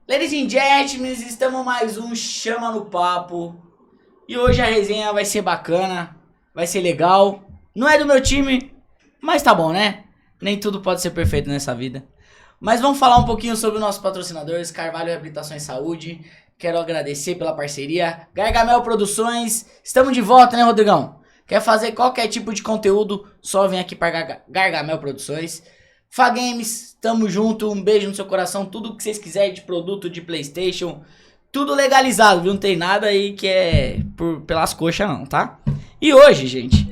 Ladies and gentlemen, estamos mais um Chama no Papo. E hoje a resenha vai ser bacana, vai ser legal. Não é do meu time, mas tá bom, né? Nem tudo pode ser perfeito nessa vida. Mas vamos falar um pouquinho sobre os nossos patrocinadores, Carvalho Reabilitação e Saúde. Quero agradecer pela parceria. Gargamel Produções, estamos de volta, né, Rodrigão? Quer fazer qualquer tipo de conteúdo, só vem aqui para Gargamel Produções. Fagames, tamo junto, um beijo no seu coração, tudo que vocês quiserem de produto de PlayStation, tudo legalizado, viu? Não tem nada aí que é pelas coxas não, tá? E hoje, gente,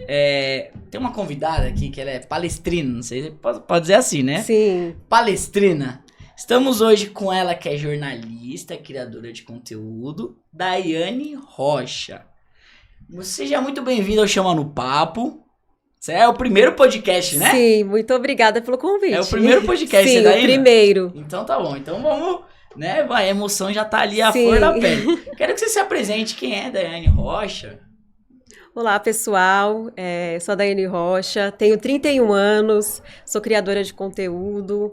tem uma convidada aqui que ela é palestrina, não sei se pode dizer assim, né? Sim. Palestrina. Estamos hoje com ela que é jornalista, criadora de conteúdo, Daiane Rocha. Seja muito bem-vinda ao Chama no Papo. Você é o primeiro podcast, né? Sim, muito obrigada pelo convite. É o primeiro podcast, Sim, daí, o primeiro. Então tá bom, então vamos, né? A emoção já tá ali, a flor da pele. Quero que você se apresente, quem é Daiane Rocha? Olá, pessoal, sou a Daiane Rocha, tenho 31 anos, sou criadora de conteúdo,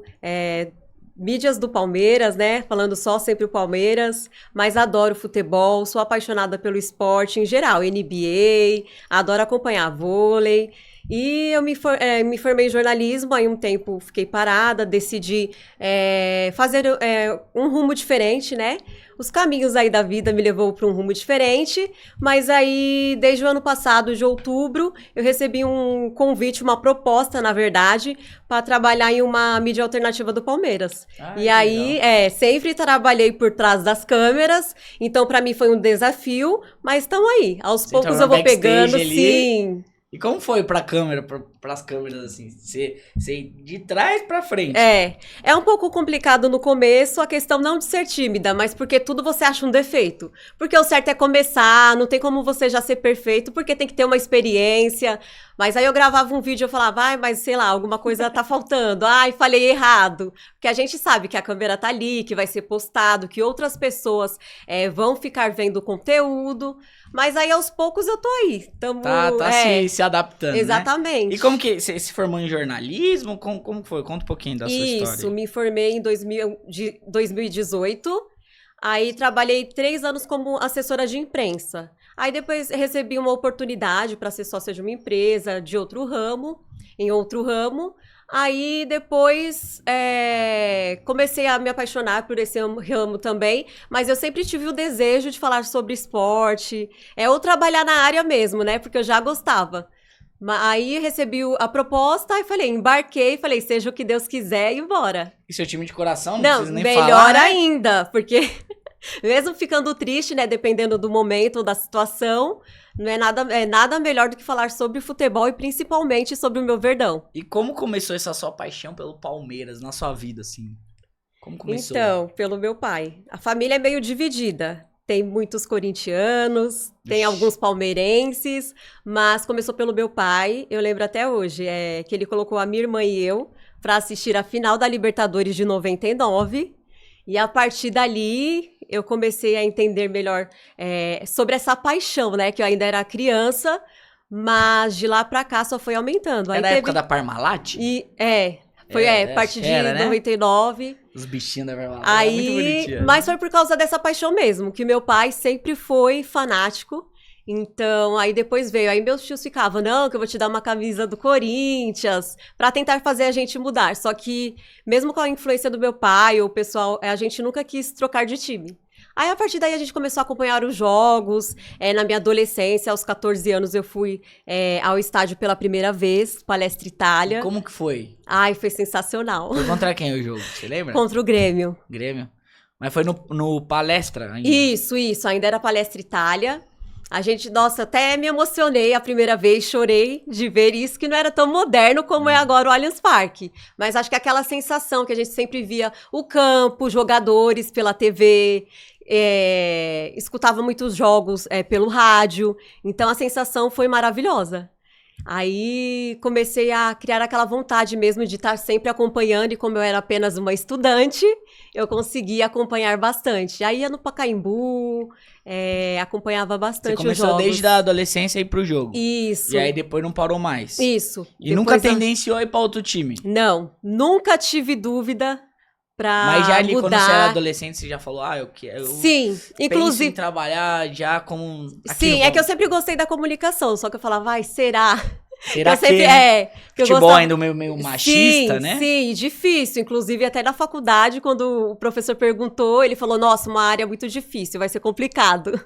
mídias do Palmeiras, né? Falando só sempre o Palmeiras, mas adoro futebol, sou apaixonada pelo esporte em geral, NBA, adoro acompanhar vôlei. E eu me formei em jornalismo, aí um tempo fiquei parada, decidi fazer um rumo diferente, né? Os caminhos aí da vida me levou para um rumo diferente, mas aí, desde o ano passado, de outubro, eu recebi um convite, uma proposta, na verdade, para trabalhar em uma mídia alternativa do Palmeiras. E aí, sempre trabalhei por trás das câmeras, então para mim foi um desafio, mas estamos aí. Aos poucos eu vou pegando, ali. Sim. E como foi pra câmera, pras câmeras, assim? Você de trás pra frente? É um pouco complicado no começo, a questão não de ser tímida, mas porque tudo você acha um defeito. Porque o certo é começar, não tem como você já ser perfeito, porque tem que ter uma experiência. Mas aí eu gravava um vídeo e eu falava, mas sei lá, alguma coisa tá faltando. Falei errado. Porque a gente sabe que a câmera tá ali, que vai ser postado, que outras pessoas vão ficar vendo o conteúdo. Mas aí, aos poucos, eu tô aí. Se adaptando, exatamente. Né? E como que você se formou em jornalismo? Como foi? Conta um pouquinho da sua história. Isso, me formei em 2018. Aí, trabalhei 3 anos como assessora de imprensa. Aí, depois, recebi uma oportunidade para ser sócia de uma empresa de outro ramo, em outro ramo. Aí, depois, comecei a me apaixonar por esse ramo também, mas eu sempre tive o desejo de falar sobre esporte, ou trabalhar na área mesmo, né, porque eu já gostava. Aí, recebi a proposta e falei, embarquei, falei, seja o que Deus quiser e bora. E seu time de coração? Não precisa nem melhor falar, né? ainda, porque mesmo ficando triste, né, dependendo do momento, da situação, não é nada melhor do que falar sobre futebol e principalmente sobre o meu Verdão. E como começou essa sua paixão pelo Palmeiras na sua vida, assim? Como começou? Então, pelo meu pai. A família é meio dividida. Tem muitos corintianos, tem alguns palmeirenses, mas começou pelo meu pai. Eu lembro até hoje que ele colocou a minha irmã e eu para assistir a final da Libertadores de 99. E a partir dali, eu comecei a entender melhor sobre essa paixão, né? Que eu ainda era criança, mas de lá pra cá só foi aumentando. Era a época da Parmalat? Foi a partir de 99. Né? Os bichinhos da Parmalat. Aí, mas foi por causa dessa paixão mesmo, que meu pai sempre foi fanático. Então, aí depois veio, aí meus tios ficavam, não, que eu vou te dar uma camisa do Corinthians, pra tentar fazer a gente mudar. Só que, mesmo com a influência do meu pai, o pessoal, a gente nunca quis trocar de time. Aí, a partir daí, a gente começou a acompanhar os jogos. Na minha adolescência, aos 14 anos, eu fui ao estádio pela primeira vez, Palestra Itália. E como que foi? Foi sensacional. Foi contra quem o jogo, você lembra? Contra o Grêmio. Grêmio? Mas foi no Palestra ainda? Isso, ainda era Palestra Itália. A gente, nossa, até me emocionei a primeira vez, chorei de ver isso, que não era tão moderno como é agora o Allianz Parque. Mas acho que aquela sensação que a gente sempre via o campo, jogadores pela TV, escutava muitos jogos pelo rádio, então a sensação foi maravilhosa. Aí comecei a criar aquela vontade mesmo de estar sempre acompanhando, e como eu era apenas uma estudante, eu conseguia acompanhar bastante. Aí ia no Pacaembu, acompanhava bastante os jogos. Você começou desde a adolescência a ir pro jogo. Isso. E aí depois não parou mais. Isso. E nunca tendenciou a ir pra outro time. Não, nunca tive dúvida pra Mas já ali, mudar. quando você era adolescente, você já falou, eu quero... Sim, Penso inclusive... em trabalhar já como... Sim, é que eu sempre gostei da comunicação, só que eu falava, será? Será eu sempre, que... né? que eu Futebol gostava... ainda meio machista, sim, né? Sim, difícil. Inclusive, até na faculdade, quando o professor perguntou, ele falou, nossa, uma área muito difícil, vai ser complicado.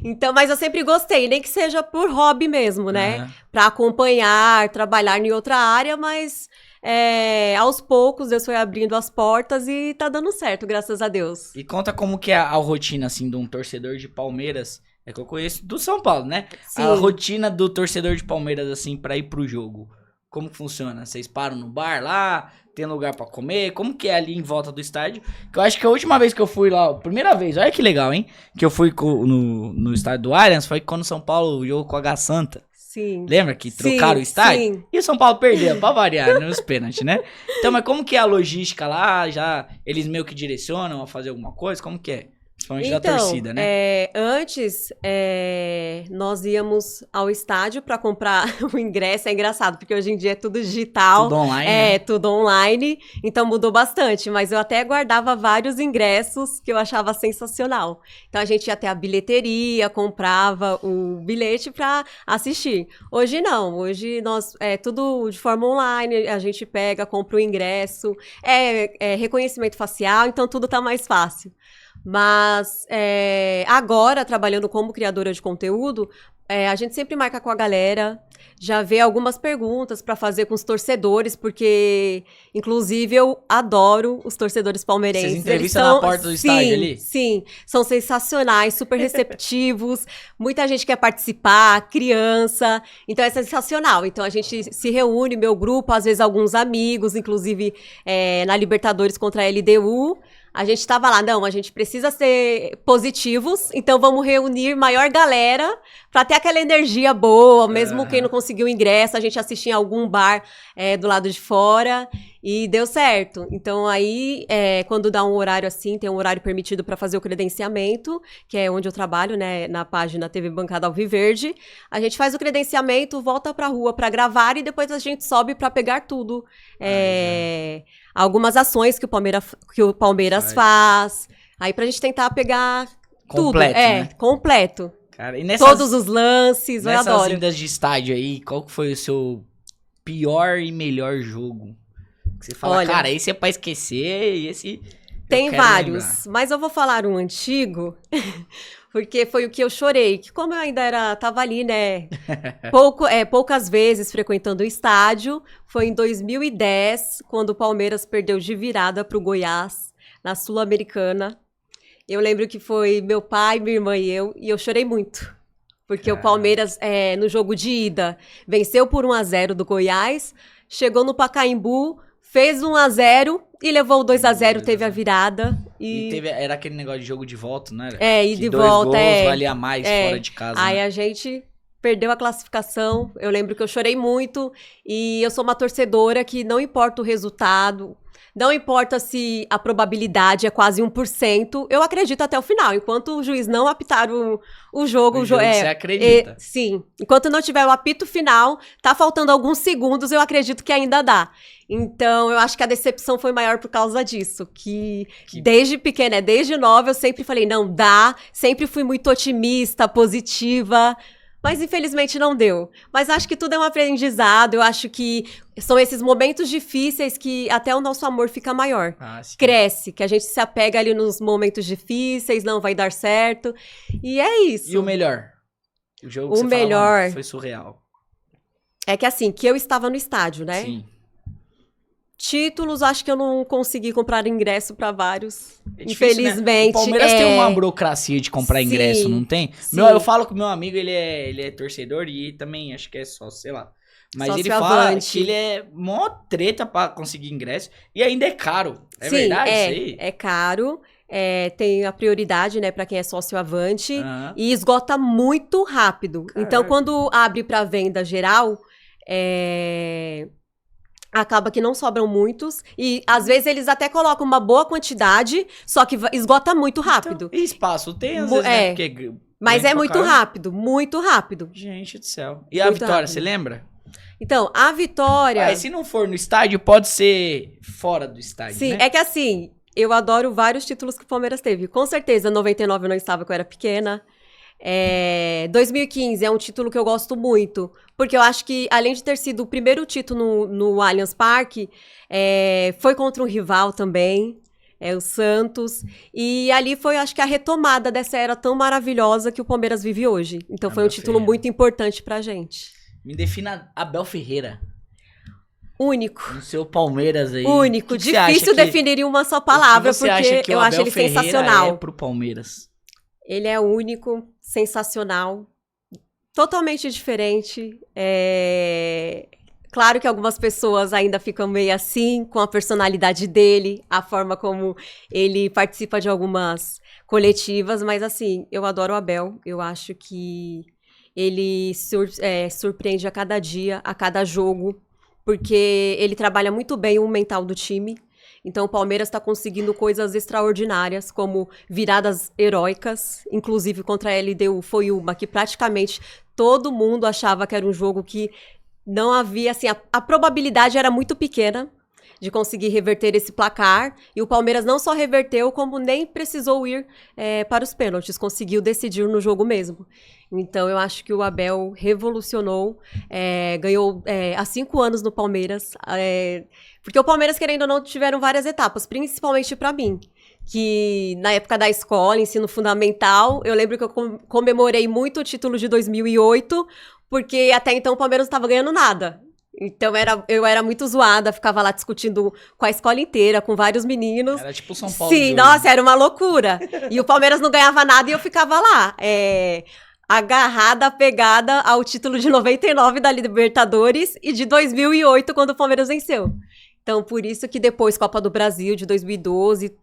Então, mas eu sempre gostei, nem que seja por hobby mesmo, né? Pra acompanhar, trabalhar em outra área, mas aos poucos Deus foi abrindo as portas e tá dando certo, graças a Deus. E conta como que é a rotina, assim, de um torcedor de Palmeiras. É que eu conheço do São Paulo, né? Sim. A rotina do torcedor de Palmeiras, assim, pra ir pro jogo. Como que funciona? Vocês param no bar lá? Tem lugar pra comer? Como que é ali em volta do estádio? Que eu acho que a última vez que eu fui lá, primeira vez, olha que legal, hein? Que eu fui no estádio do Allianz, foi quando o São Paulo jogou com a H Santa. Sim. Lembra que trocaram o estádio? Sim. E o São Paulo perdeu, pra variar, nos pênaltis, né? Então, mas como que é a logística lá? Já eles meio que direcionam a fazer alguma coisa? Como que é? Principalmente da torcida, né? Antes, nós íamos ao estádio para comprar o ingresso. É engraçado, porque hoje em dia é tudo digital. Tudo online, né? Tudo online. Então mudou bastante. Mas eu até guardava vários ingressos que eu achava sensacional. Então a gente ia até a bilheteria, comprava o bilhete para assistir. Hoje não. Hoje nós tudo de forma online. A gente pega, compra o ingresso. Reconhecimento facial, então tudo tá mais fácil. Mas agora, trabalhando como criadora de conteúdo, a gente sempre marca com a galera, já vê algumas perguntas para fazer com os torcedores, porque, inclusive, eu adoro os torcedores palmeirenses. Vocês entrevistam na porta do estádio ali? Sim, são sensacionais, super receptivos, muita gente quer participar, criança, então é sensacional. Então a gente se reúne, meu grupo, às vezes alguns amigos, inclusive na Libertadores contra a LDU, a gente tava lá, não, a gente precisa ser positivos, então vamos reunir maior galera pra ter aquela energia boa, mesmo quem não conseguiu ingresso, a gente assistia em algum bar do lado de fora e deu certo. Então aí, quando dá um horário assim, tem um horário permitido pra fazer o credenciamento, que é onde eu trabalho, né, na página TV Bancada Alviverde, a gente faz o credenciamento, volta pra rua pra gravar e depois a gente sobe pra pegar tudo. Algumas ações que o Palmeiras faz. Aí pra gente tentar pegar Completo, tudo. né? Completo. Cara, e nessas, todos os lances, eu adoro. Nessas idas de estádio aí, qual que foi o seu pior e melhor jogo? Que você fala, cara, esse é pra esquecer e esse... Tem vários, mas eu vou falar um antigo, porque foi o que eu chorei. Que como eu ainda tava ali, né, poucas vezes frequentando o estádio, foi em 2010, quando o Palmeiras perdeu de virada pro Goiás, na Sul-Americana. Eu lembro que foi meu pai, minha irmã e eu chorei muito. Porque o Palmeiras, no jogo de ida, venceu por 1-0 do Goiás, chegou no Pacaembu, fez 1-0 e levou o 2-0, teve a virada. Era aquele negócio de jogo de volta, não era? E de volta, gols valia mais fora de casa. Aí né? a gente perdeu a classificação, eu lembro que eu chorei muito, e eu sou uma torcedora que não importa o resultado, não importa se a probabilidade é quase 1%, eu acredito até o final. Enquanto o juiz não apitar o jogo... você acredita? Sim. Enquanto não tiver o apito final, tá faltando alguns segundos, eu acredito que ainda dá. Então, eu acho que a decepção foi maior por causa disso. Que desde pequena, desde nova, eu sempre falei, não, dá. Sempre fui muito otimista, positiva. Mas, infelizmente, não deu. Mas acho que tudo é um aprendizado. Eu acho que são esses momentos difíceis que até o nosso amor fica maior. Cresce, que a gente se apega ali nos momentos difíceis, não vai dar certo. E é isso. E o melhor? O jogo que o melhor foi surreal. É que assim, que eu estava no estádio, né? Sim. Títulos, acho que eu não consegui comprar ingresso para vários. Difícil, infelizmente. Né? O Palmeiras tem uma burocracia de comprar ingresso, não tem? Eu falo com meu amigo, ele é torcedor e também acho que é só, sei lá. Mas ele fala que ele é mó treta pra conseguir ingresso e ainda é caro. É verdade isso aí? É caro. Tem a prioridade, né, para quem é sócio avante. E esgota muito rápido. Caraca. Então, quando abre para venda geral, acaba que não sobram muitos. E, às vezes, eles até colocam uma boa quantidade, só que esgota muito rápido. Então, e espaço tem, às vezes, né? Mas é muito rápido, muito rápido. Gente do céu. E a vitória, você lembra? Então, a vitória... Se não for no estádio, pode ser fora do estádio, Sim, né? é que assim, eu adoro vários títulos que o Palmeiras teve. Com certeza, 99 eu não estava, que eu era pequena. 2015 é um título que eu gosto muito, porque eu acho que, além de ter sido o primeiro título no Allianz Parque, foi contra um rival também, o Santos, e ali foi, acho que, a retomada dessa era tão maravilhosa que o Palmeiras vive hoje. Então foi um Abel título Ferreira. muito importante pra gente. Me defina Abel Ferreira Único. no seu Palmeiras aí. Único. O que você acha Difícil que- definir em uma só palavra, o que você acha porque que o eu acho Abel ele Ferreira sensacional. é pro Palmeiras? Ele é único, sensacional, totalmente diferente. Claro que algumas pessoas ainda ficam meio assim com a personalidade dele, a forma como ele participa de algumas coletivas, mas assim, eu adoro o Abel. Eu acho que ele surpreende a cada dia, a cada jogo, porque ele trabalha muito bem o mental do time. Então, o Palmeiras está conseguindo coisas extraordinárias, como viradas heróicas, inclusive contra a LDU foi uma que praticamente todo mundo achava que era um jogo que não havia, assim, a probabilidade era muito pequena de conseguir reverter esse placar, e o Palmeiras não só reverteu, como nem precisou ir para os pênaltis, conseguiu decidir no jogo mesmo. Então, eu acho que o Abel revolucionou, ganhou há 5 anos no Palmeiras, porque o Palmeiras, querendo ou não, tiveram várias etapas, principalmente para mim, que na época da escola, ensino fundamental, eu lembro que eu comemorei muito o título de 2008, porque até então o Palmeiras não estava ganhando nada. Então eu era muito zoada, ficava lá discutindo com a escola inteira, com vários meninos. Era tipo São Paulo. Sim, nossa, era uma loucura. E o Palmeiras não ganhava nada e eu ficava lá, agarrada, apegada ao título de 99 da Libertadores e de 2008, quando o Palmeiras venceu. Então, por isso que depois, Copa do Brasil, de 2012,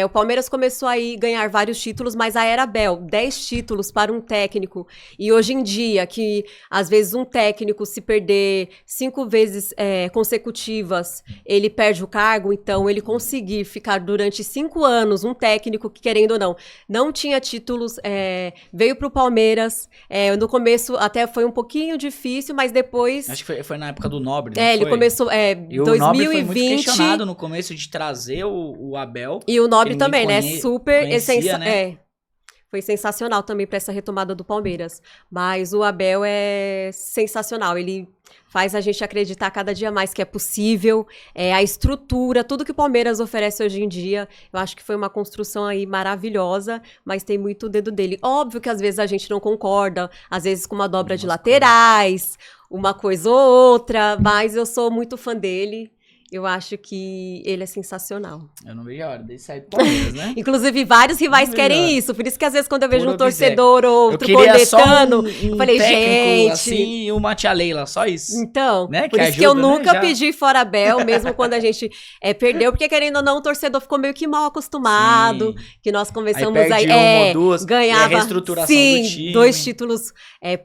o Palmeiras começou a ganhar vários títulos, mas a era Abel, 10 títulos para um técnico. E hoje em dia, que às vezes um técnico, se perder 5 vezes consecutivas, ele perde o cargo. Então, ele conseguir ficar durante 5 anos, um técnico que, querendo ou não, não tinha títulos, veio para o Palmeiras. No começo até foi um pouquinho difícil, mas depois... Acho que foi na época do Nobre, né? Ele começou... E o 2020... Nobre foi muito questionado no começo de trazer o Abel. E o Nobre também, né? Conhecia, né? Foi sensacional também para essa retomada do Palmeiras. Mas o Abel é sensacional. Ele faz a gente acreditar cada dia mais que é possível. A estrutura, tudo que o Palmeiras oferece hoje em dia, eu acho que foi uma construção aí maravilhosa, mas tem muito o dedo dele. Óbvio que às vezes a gente não concorda, às vezes com uma dobra de laterais, uma coisa ou outra, mas eu sou muito fã dele. Eu acho que ele é sensacional. Eu não vejo a hora dele sair do Palmeiras, né? Inclusive, vários rivais querem isso. Por isso que às vezes quando eu vejo Puro um torcedor ou outro cornetando, cornetando, eu falei, técnico gente... assim e uma tia Leila, só isso. Então, Né? por Que isso que eu ajuda, né? nunca Já. pedi fora Abel, mesmo quando a gente perdeu, porque querendo ou não, o torcedor ficou meio que mal acostumado, Sim. que nós começamos Aí perde uma ou duas, ganhava, e a reestruturação sim, do time. 2 títulos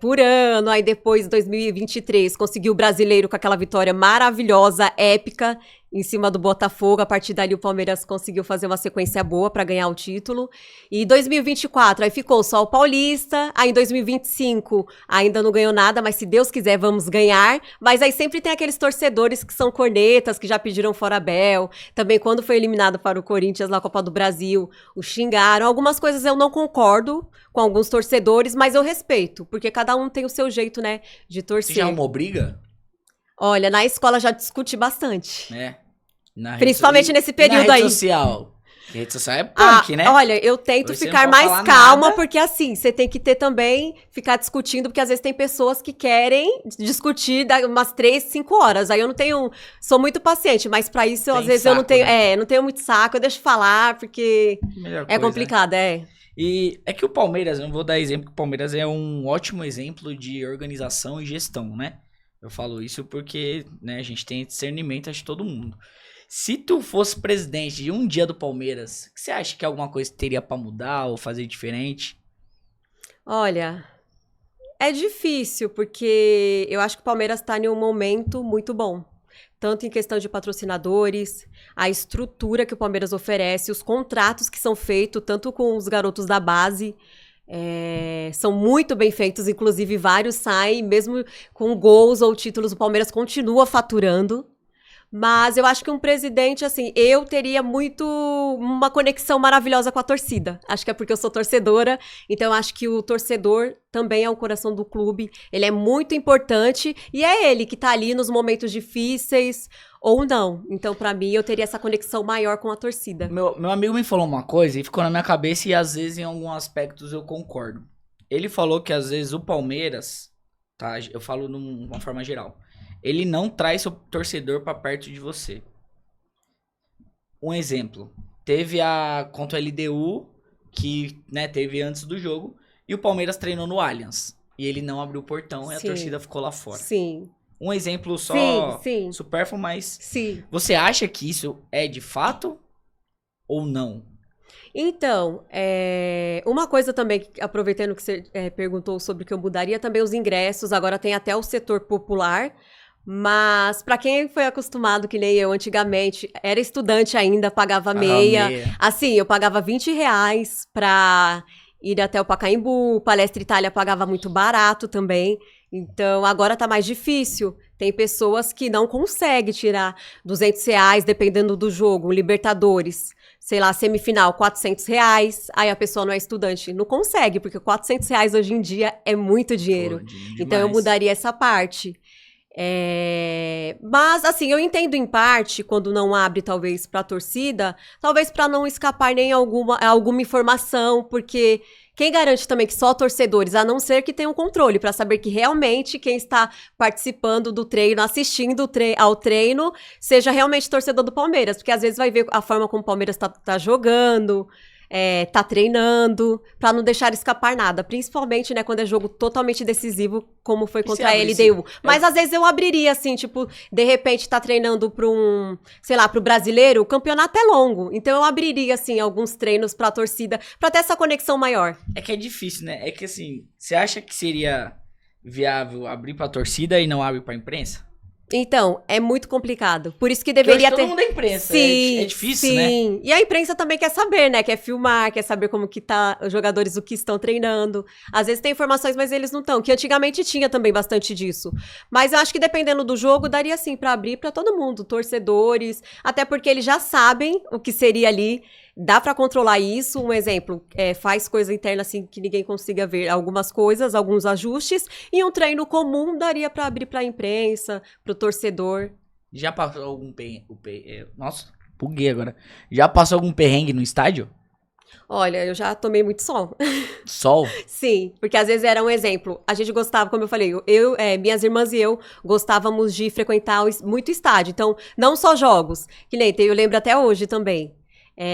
por ano, aí depois, 2023, conseguiu o Brasileiro com aquela vitória maravilhosa, épica, em cima do Botafogo. A partir dali o Palmeiras conseguiu fazer uma sequência boa para ganhar o título. E 2024, aí ficou só o Paulista. Aí em 2025 ainda não ganhou nada, mas se Deus quiser vamos ganhar. Mas aí sempre tem aqueles torcedores que são cornetas, que já pediram fora Abel. Também quando foi eliminado para o Corinthians na Copa do Brasil, o xingaram. Algumas coisas eu não concordo com alguns torcedores, mas eu respeito, porque cada um tem o seu jeito, né, de torcer. Você já arrumou briga? Olha, na escola já discuti bastante. Principalmente nesse período aí. Rede social. Rede social é punk, né? Olha, eu tento Você não ficar pode mais falar calma, nada. porque assim, você tem que ter também, ficar discutindo, porque às vezes tem pessoas que querem discutir umas 3, 5 horas. Aí eu não tenho, sou muito paciente, mas pra isso, às vezes, eu não tenho, não tenho muito saco, eu deixo falar, porque é complicado, E é que o Palmeiras, eu vou dar exemplo, que o Palmeiras é um ótimo exemplo de organização e gestão, né? Eu falo isso porque, né, a gente tem discernimento de todo mundo. Se tu fosse presidente de um dia do Palmeiras, você acha que alguma coisa teria pra mudar ou fazer diferente? Olha, é difícil, porque eu acho que o Palmeiras tá em um momento muito bom. Tanto em questão de patrocinadores, a estrutura que o Palmeiras oferece, os contratos que são feitos, tanto com os garotos da base, São muito bem feitos, inclusive vários saem, mesmo com gols ou títulos, o Palmeiras continua faturando. Mas eu acho que um presidente, assim, eu teria uma conexão maravilhosa com a torcida. Acho que é porque eu sou torcedora, então eu acho que o torcedor também é o coração do clube. Ele é muito importante e é ele que tá ali nos momentos difíceis ou não. Então, pra mim, eu teria essa conexão maior com a torcida. Meu amigo me falou uma coisa e ficou na minha cabeça e às vezes em alguns aspectos eu concordo. Ele falou que às vezes o Palmeiras, tá? Eu falo de uma forma geral. Ele não traz seu torcedor pra perto de você. Um exemplo. Teve a contra a LDU, que, né, teve antes do jogo, e o Palmeiras treinou no Allianz. E ele não abriu o portão e a torcida ficou lá fora. Sim. Um exemplo só sim. supérfluo, mas Sim. Você acha que isso é de fato ou não? Então, uma coisa também, aproveitando que você perguntou sobre o que eu mudaria, também os ingressos, agora tem até o setor popular. Mas para quem foi acostumado, que nem eu antigamente, era estudante ainda, pagava meia. Assim, eu pagava R$20 pra ir até o Pacaembu, Palestra Itália pagava muito barato também. Então, agora tá mais difícil. Tem pessoas que não conseguem tirar R$200, dependendo do jogo. Libertadores, sei lá, semifinal, R$400. Aí a pessoa não é estudante. Não consegue, porque R$400 hoje em dia é muito dinheiro. Então, eu mudaria essa parte. Mas, assim, eu entendo em parte, quando não abre, talvez, pra torcida, talvez pra não escapar nem alguma informação, porque quem garante também que só torcedores, a não ser que tenham controle, pra saber que realmente quem está participando do treino, assistindo ao treino, seja realmente torcedor do Palmeiras, porque às vezes vai ver a forma como o Palmeiras tá jogando, tá treinando, pra não deixar escapar nada, principalmente, né, quando é jogo totalmente decisivo, como foi contra a LDU. Mas às vezes eu abriria, assim, tipo, de repente tá treinando pro brasileiro, o campeonato é longo, então eu abriria, assim, alguns treinos pra torcida, pra ter essa conexão maior. É que é difícil, né? É que, assim, você acha que seria viável abrir pra torcida e não abrir pra imprensa? Então, é muito complicado. Por isso que deveria ter... todo mundo é imprensa, sim, é difícil, né? Sim, e a imprensa também quer saber, né? Quer filmar, quer saber como que tá os jogadores, o que estão treinando. Às vezes tem informações, mas eles não estão. Que antigamente tinha também bastante disso. Mas eu acho que dependendo do jogo, daria sim pra abrir pra todo mundo, torcedores. Até porque eles já sabem o que seria ali. Dá pra controlar isso, um exemplo, faz coisa interna assim que ninguém consiga ver algumas coisas, alguns ajustes, e um treino comum daria pra abrir pra imprensa, pro torcedor. Já passou algum Nossa, buguei agora. Já passou algum perrengue no estádio? Olha, eu já tomei muito sol. Sol? Sim, porque às vezes era um exemplo. A gente gostava, como eu falei, minhas irmãs e eu gostávamos de frequentar muito estádio. Então, não só jogos, que nem eu lembro até hoje também.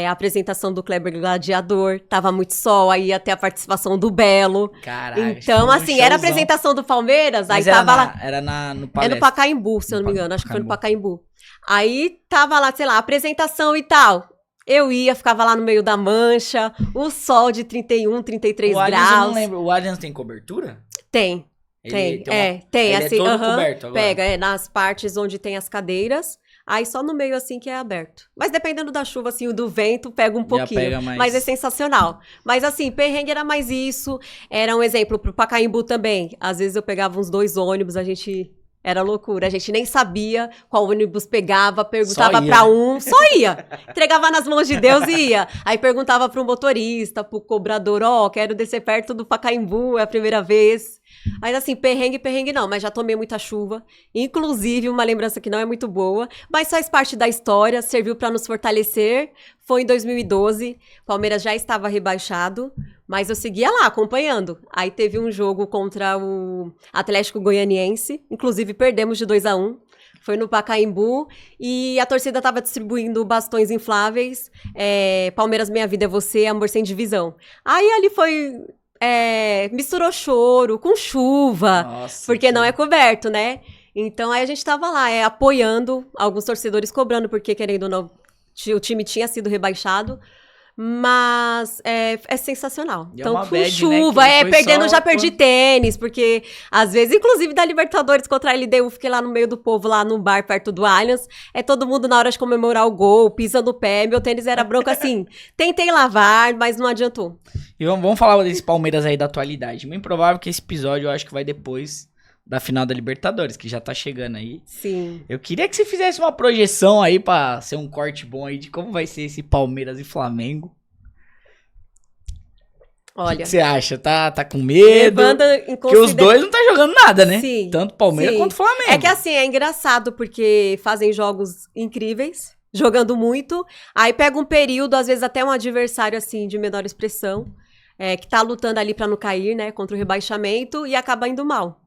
A apresentação do Kleber Gladiador, tava muito sol, aí até a participação do Belo. Caraca. Então, assim, era a apresentação do Palmeiras, aí tava lá... Era no Palestra. É no Pacaembu, se eu não me engano, acho que foi no Pacaembu. Aí tava lá, sei lá, apresentação e tal. Eu ficava lá no meio da mancha, o sol de 31, 33 graus. Eu não lembro, o Allianz tem cobertura? Tem. Tem, assim, é todo coberto agora. Pega, nas partes onde tem as cadeiras, aí só no meio, assim, que é aberto. Mas dependendo da chuva, assim, do vento, pega um pouquinho. Pega mais. Mas é sensacional. Mas, assim, perrengue era mais isso. Era um exemplo pro Pacaembu também. Às vezes eu pegava uns 2 ônibus, a gente... Era loucura, a gente nem sabia qual ônibus pegava, perguntava pra um, só ia. Entregava nas mãos de Deus e ia. Aí perguntava pro motorista, pro cobrador, quero descer perto do Pacaembu, é a primeira vez. Mas assim, perrengue não, mas já tomei muita chuva. Inclusive, uma lembrança que não é muito boa, mas faz parte da história, serviu para nos fortalecer. Foi em 2012, Palmeiras já estava rebaixado, mas eu seguia lá, acompanhando. Aí teve um jogo contra o Atlético Goianiense, inclusive perdemos de 2-1. Foi no Pacaembu e a torcida estava distribuindo bastões infláveis. Palmeiras, minha vida é você, amor sem divisão. Aí ali foi... misturou choro com chuva, nossa, porque não é coberto, né? Então aí a gente tava lá, apoiando, alguns torcedores cobrando, porque querendo ou não, o time tinha sido rebaixado, mas é sensacional. E então, com bad, chuva, né? Perdendo, já perdi tênis, porque às vezes, inclusive da Libertadores contra a LDU, fiquei lá no meio do povo, lá no bar perto do Allianz, todo mundo na hora de comemorar o gol, pisa no pé, meu tênis era branco assim, tentei lavar, mas não adiantou. E vamos falar desse Palmeiras aí da atualidade. Bem provável que esse episódio eu acho que vai depois da final da Libertadores, que já tá chegando aí. Sim. Eu queria que você fizesse uma projeção aí pra ser um corte bom aí de como vai ser esse Palmeiras e Flamengo. O Olha, que você acha? Tá com medo? levando em Porque os dois não tá jogando nada, né? Sim, Tanto Palmeiras sim. quanto Flamengo. É que assim, é engraçado porque fazem jogos incríveis, jogando muito, aí pega um período, às vezes até um adversário assim de menor expressão, que tá lutando ali pra não cair, né, contra o rebaixamento e acaba indo mal.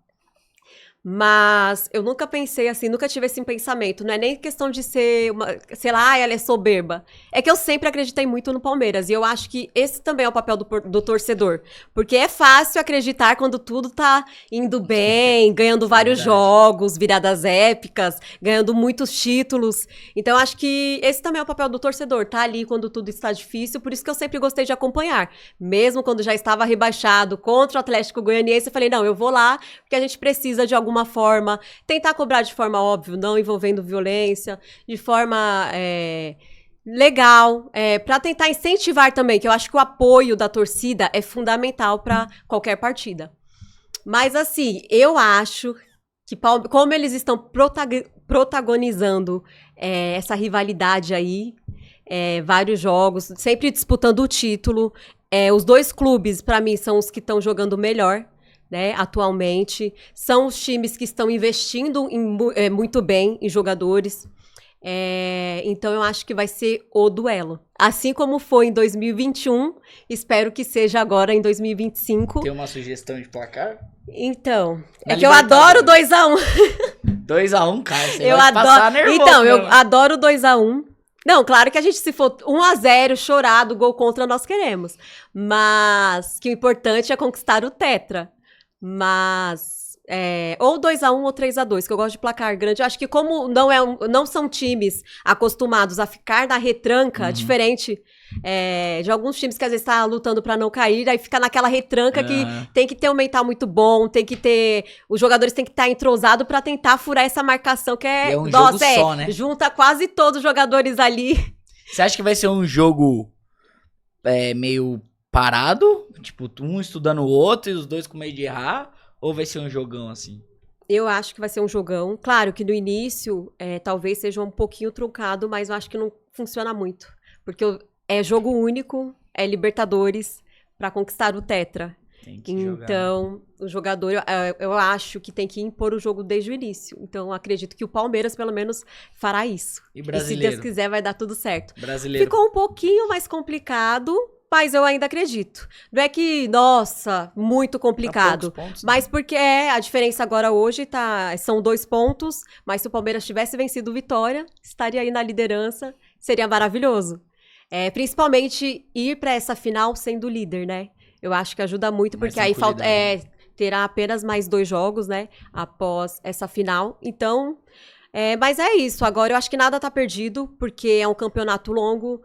Mas eu nunca pensei assim, nunca tive esse pensamento. Não é nem questão de ser uma, sei lá, ela é soberba. É que eu sempre acreditei muito no Palmeiras. E eu acho que esse também é o papel do torcedor. Porque é fácil acreditar quando tudo tá indo bem, ganhando vários jogos, viradas épicas, ganhando muitos títulos. Então, eu acho que esse também é o papel do torcedor. Tá ali quando tudo está difícil. Por isso que eu sempre gostei de acompanhar. Mesmo quando já estava rebaixado contra o Atlético Goianiense, eu falei, não, eu vou lá, porque a gente precisa de alguma forma, tentar cobrar de forma óbvia, não envolvendo violência, de forma legal, para tentar incentivar também, que eu acho que o apoio da torcida é fundamental para qualquer partida. Mas assim, eu acho que como eles estão protagonizando essa rivalidade aí, vários jogos, sempre disputando o título, os dois clubes, para mim, são os que estão jogando melhor, né, atualmente, são os times que estão investindo muito bem em jogadores, então eu acho que vai ser o duelo. Assim como foi em 2021, espero que seja agora em 2025. Tem uma sugestão de placar? Então, Na que eu adoro 2-1. 2-1, cara, você Eu vai adoro. passar nervoso. Então, eu mesmo. adoro 2-1. Não, claro que a gente, se for 1-0, chorado, gol contra, nós queremos. Mas que o importante é conquistar o tetra. Mas, ou 2-1 ou 3-2, que eu gosto de placar grande. Eu acho que como não são times acostumados a ficar na retranca, diferente de alguns times que às vezes tá lutando pra não cair, aí fica naquela retranca que tem que ter um mental muito bom, os jogadores têm que estar entrosados pra tentar furar essa marcação, que é um jogo só, né? Junta quase todos os jogadores ali. Você acha que vai ser um jogo meio parado? Tipo, um estudando o outro e os dois com medo de errar? Ou vai ser um jogão assim? Eu acho que vai ser um jogão. Claro que no início talvez seja um pouquinho truncado, mas eu acho que não funciona muito. Porque é jogo único, é Libertadores pra conquistar o tetra. Tem que então, o jogador, eu acho que tem que impor o jogo desde o início. Então, eu acredito que o Palmeiras, pelo menos, fará isso. E brasileiro? E se Deus quiser, vai dar tudo certo. Brasileiro. Ficou um pouquinho mais complicado, mas eu ainda acredito. Não é que, nossa, muito complicado. Pontos, né? Mas porque a diferença agora hoje são 2 pontos, mas se o Palmeiras tivesse vencido o Vitória, estaria aí na liderança, seria maravilhoso. Principalmente ir para essa final sendo líder, né? Eu acho que ajuda muito, porque aí terá apenas mais 2 jogos, né? Após essa final. Então, mas é isso. Agora eu acho que nada tá perdido, porque é um campeonato longo.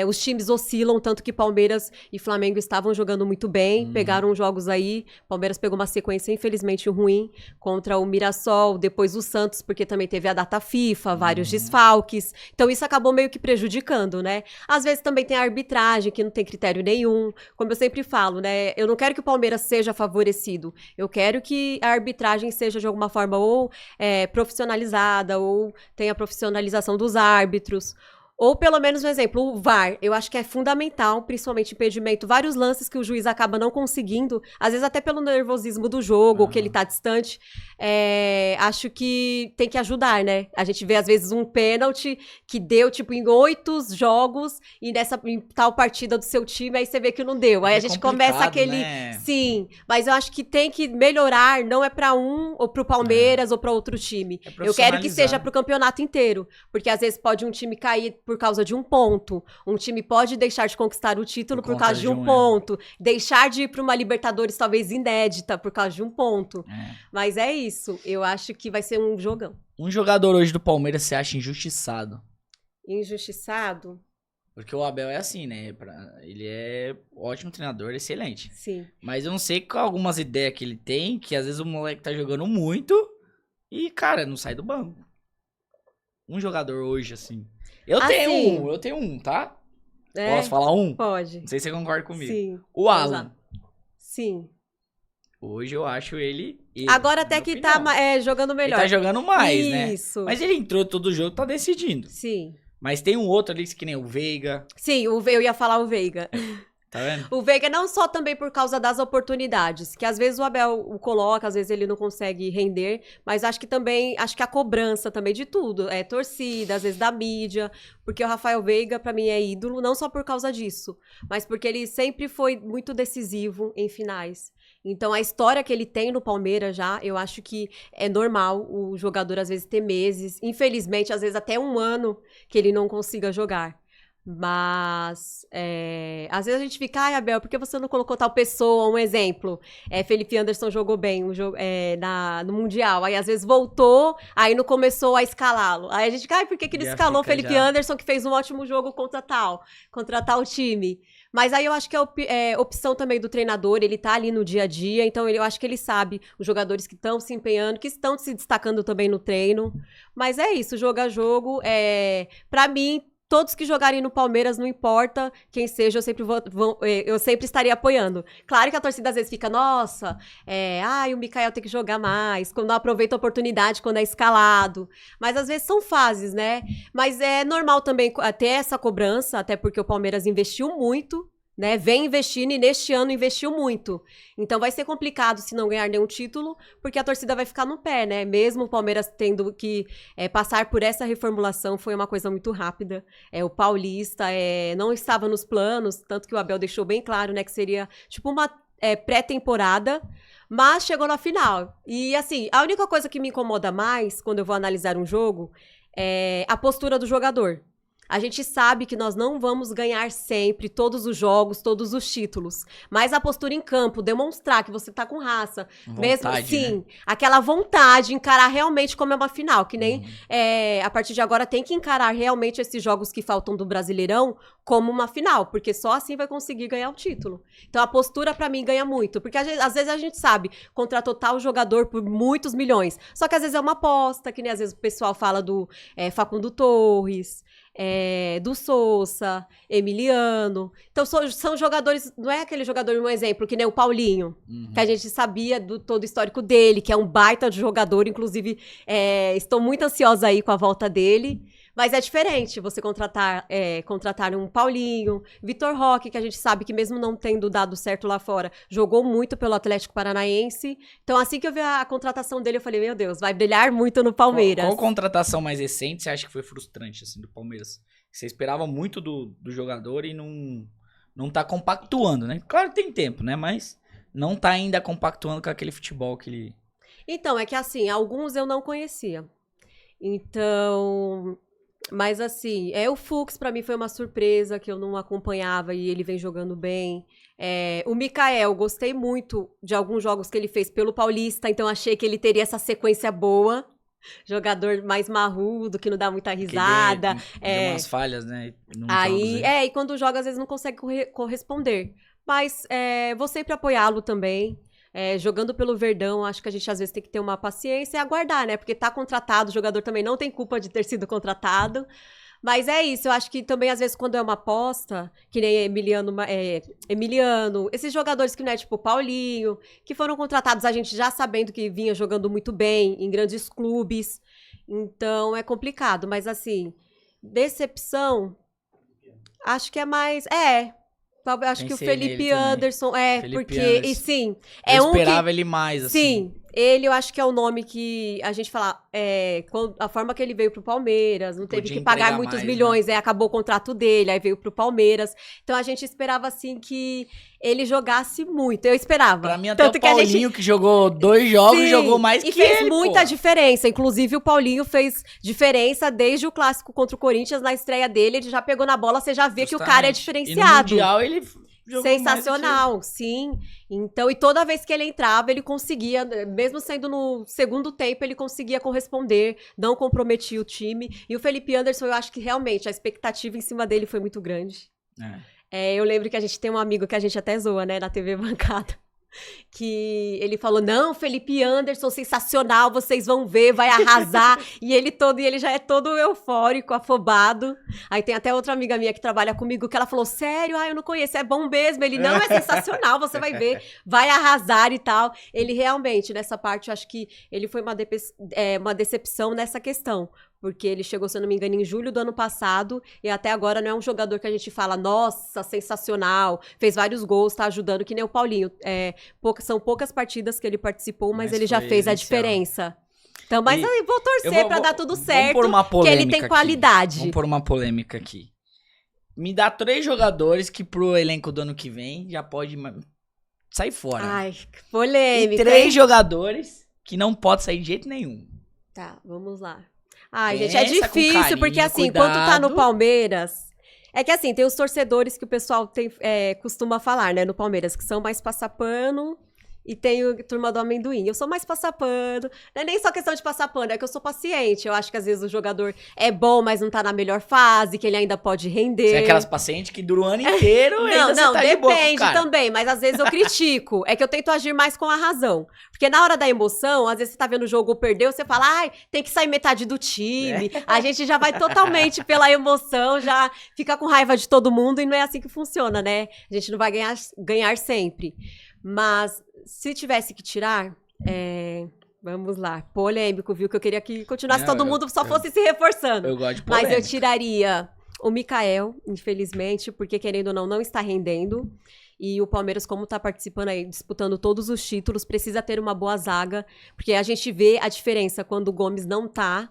Os times oscilam, tanto que Palmeiras e Flamengo estavam jogando muito bem, pegaram jogos aí. Palmeiras pegou uma sequência, infelizmente, ruim contra o Mirassol, depois o Santos, porque também teve a data FIFA, vários desfalques. Então isso acabou meio que prejudicando, né? Às vezes também tem a arbitragem, que não tem critério nenhum. Como eu sempre falo, né? Eu não quero que o Palmeiras seja favorecido. Eu quero que a arbitragem seja, de alguma forma, ou profissionalizada, ou tenha profissionalização dos árbitros. Ou pelo menos, um exemplo, o VAR, eu acho que é fundamental, principalmente impedimento, vários lances que o juiz acaba não conseguindo, às vezes até pelo nervosismo do jogo, ou que ele tá distante, acho que tem que ajudar, né? A gente vê, às vezes, um pênalti que deu, tipo, em 8 jogos, e em tal partida do seu time, aí você vê que não deu. Aí a gente começa aquele... Né? Sim, mas eu acho que tem que melhorar, não é pra um, ou pro Palmeiras, ou pra outro time. Eu quero que seja pro campeonato inteiro, porque às vezes pode um time cair por causa de um ponto. Um time pode deixar de conquistar o título por causa de um ponto. Deixar de ir para uma Libertadores talvez inédita por causa de um ponto. Mas é isso. Eu acho que vai ser um jogão. Um jogador hoje do Palmeiras você acha injustiçado? Injustiçado? Porque o Abel é assim, né? Ele é ótimo treinador, excelente. Sim. Mas eu não sei qual algumas ideias que ele tem, que às vezes o moleque tá jogando muito e, cara, não sai do banco. Um jogador hoje, assim... Eu tenho um, tá? Posso falar um? Pode. Não sei se você concorda comigo. Sim. O Alan. Sim. Hoje eu acho ele Agora até que opinião. tá jogando melhor. Ele tá jogando mais, né? Isso. Mas ele entrou todo jogo, tá decidindo. Sim. Mas tem um outro ali que nem o Veiga. Sim, eu ia falar o Veiga. Tá vendo? O Veiga não só também por causa das oportunidades, que às vezes o Abel o coloca, às vezes ele não consegue render, mas acho que a cobrança também de tudo, torcida, às vezes da mídia, porque o Rafael Veiga pra mim é ídolo, não só por causa disso, mas porque ele sempre foi muito decisivo em finais. Então a história que ele tem no Palmeiras já, eu acho que é normal o jogador às vezes ter meses, infelizmente às vezes até um ano que ele não consiga jogar. Mas, às vezes a gente fica, ai, Abel, por que você não colocou tal pessoa? Um exemplo, Felipe Anderson jogou bem no Mundial, aí às vezes voltou, aí não começou a escalá-lo. Aí a gente fica, ai, por que ele escalou o Felipe Anderson, que fez um ótimo jogo contra tal time? Mas aí eu acho que é opção também do treinador, ele tá ali no dia a dia, então eu acho que ele sabe os jogadores que estão se empenhando, que estão se destacando também no treino. Mas é isso, jogo a jogo, pra mim, todos que jogarem no Palmeiras, não importa quem seja, eu sempre estaria apoiando. Claro que a torcida às vezes fica, nossa, o Mikael tem que jogar mais, quando não aproveita a oportunidade, quando é escalado. Mas às vezes são fases, né? Mas é normal também ter essa cobrança, até porque o Palmeiras investiu muito, né? Vem investindo e neste ano investiu muito. Então vai ser complicado se não ganhar nenhum título, porque a torcida vai ficar no pé, né? Mesmo o Palmeiras tendo que passar por essa reformulação, foi uma coisa muito rápida. O Paulista não estava nos planos, tanto que o Abel deixou bem claro, né, que seria tipo uma pré-temporada, mas chegou na final. E assim, a única coisa que me incomoda mais quando eu vou analisar um jogo é a postura do jogador. A gente sabe que nós não vamos ganhar sempre todos os jogos, todos os títulos. Mas a postura em campo, demonstrar que você tá com raça. Vontade, mesmo assim, né? aquela vontade, encarar realmente como é uma final. Que nem a partir de agora tem que encarar realmente esses jogos que faltam do Brasileirão como uma final. Porque só assim vai conseguir ganhar o título. Então a postura pra mim ganha muito. Porque às vezes a gente sabe, contratou tal jogador por muitos milhões. Só que às vezes é uma aposta, que nem às vezes o pessoal fala do Facundo Torres. Do Sousa, Emiliano. Então, são jogadores, não é aquele jogador, um exemplo, que nem o Paulinho, que a gente sabia do todo o histórico dele, que é um baita de jogador, inclusive estou muito ansiosa aí com a volta dele. Mas é diferente você contratar um Paulinho, Vitor Roque, que a gente sabe que mesmo não tendo dado certo lá fora, jogou muito pelo Atlético Paranaense. Então, assim que eu vi a contratação dele, eu falei, meu Deus, vai brilhar muito no Palmeiras. Qual contratação mais recente você acha que foi frustrante, assim, do Palmeiras? Você esperava muito do jogador e não tá compactuando, né? Claro que tem tempo, né? Mas não tá ainda compactuando com aquele futebol que ele... Então, é que assim, alguns eu não conhecia. Então... Mas assim, o Fux pra mim foi uma surpresa, que eu não acompanhava e ele vem jogando bem. O Mikael, gostei muito de alguns jogos que ele fez pelo Paulista, então achei que ele teria essa sequência boa. Jogador mais marrudo, que não dá muita risada. Deu umas falhas, né? E quando joga, às vezes não consegue corresponder. Mas vou sempre apoiá-lo também. Jogando pelo Verdão, acho que a gente às vezes tem que ter uma paciência e aguardar, né? Porque tá contratado, o jogador também não tem culpa de ter sido contratado. Mas é isso, eu acho que também às vezes quando é uma aposta, que nem Emiliano, esses jogadores que não é tipo Paulinho, que foram contratados a gente já sabendo que vinha jogando muito bem em grandes clubes. Então é complicado, mas assim, decepção, acho que é mais... Acho que o Felipe Anderson, porque... Anderson. E sim, eu esperava ele mais, assim. Sim, ele eu acho que é o nome que a gente fala, a forma que ele veio pro Palmeiras, não teve que pagar muitos mais, milhões, né? Acabou o contrato dele, aí veio pro Palmeiras. Então a gente esperava, assim, que ele jogasse muito, eu esperava. Pra mim até o Paulinho, que jogou 2 jogos, jogou mais que ele, e fez muita diferença, inclusive o Paulinho fez diferença desde o clássico contra o Corinthians, na estreia dele, ele já pegou na bola, você já vê que o cara é diferenciado. E no Mundial ele... Sensacional, sim. Então, e toda vez que ele entrava, ele conseguia, mesmo sendo no segundo tempo, ele conseguia corresponder, não comprometia o time. E o Felipe Anderson, eu acho que realmente a expectativa em cima dele foi muito grande. Eu lembro que a gente tem um amigo que a gente até zoa, né, na TV Bancada. que ele falou, não, Felipe Anderson, sensacional, vocês vão ver, vai arrasar. E ele já é todo eufórico, afobado. Aí tem até outra amiga minha que trabalha comigo que ela falou, sério, eu não conheço, é bom mesmo. Ele, não, é sensacional, você vai ver, vai arrasar e tal. Ele realmente, nessa parte, eu acho que ele foi uma decepção nessa questão. Porque ele chegou, se eu não me engano, em julho do ano passado, e até agora não é um jogador que a gente fala, nossa, sensacional, fez vários gols, tá ajudando, que nem o Paulinho. São poucas partidas que ele participou, mas ele já fez a diferença. Então, mas aí vou torcer pra dar tudo certo, que ele tem qualidade. Vamos pôr uma polêmica aqui. Me dá 3 jogadores que pro elenco do ano que vem já pode sair fora. Ai, que polêmica. E 3 jogadores que não pode sair de jeito nenhum. Tá, vamos lá. Ai, gente, é difícil, carinho, porque assim, quando tá no Palmeiras... É que assim, tem os torcedores que o pessoal costuma falar, né, no Palmeiras, que são mais passapano... E tem a turma do amendoim. Eu sou mais passapano. Não é nem só questão de passar pano, é que eu sou paciente. Eu acho que às vezes o jogador é bom, mas não tá na melhor fase, que ele ainda pode render. Você é aquelas pacientes que duram o ano inteiro e ainda não, você tá depende de boa, também, mas às vezes eu critico. É que eu tento agir mais com a razão. Porque na hora da emoção, às vezes você tá vendo o jogo ou perdeu, você fala, ai, tem que sair metade do time. A gente já vai totalmente pela emoção, já fica com raiva de todo mundo e não é assim que funciona, né? A gente não vai ganhar sempre. Mas se tivesse que tirar, vamos lá, polêmico, viu? Que eu queria que continuasse todo mundo só fosse se reforçando. Eu gosto de polêmica. Mas eu tiraria o Mikael, infelizmente, porque querendo ou não está rendendo. E o Palmeiras, como tá participando aí, disputando todos os títulos, precisa ter uma boa zaga, porque a gente vê a diferença quando o Gomes não tá.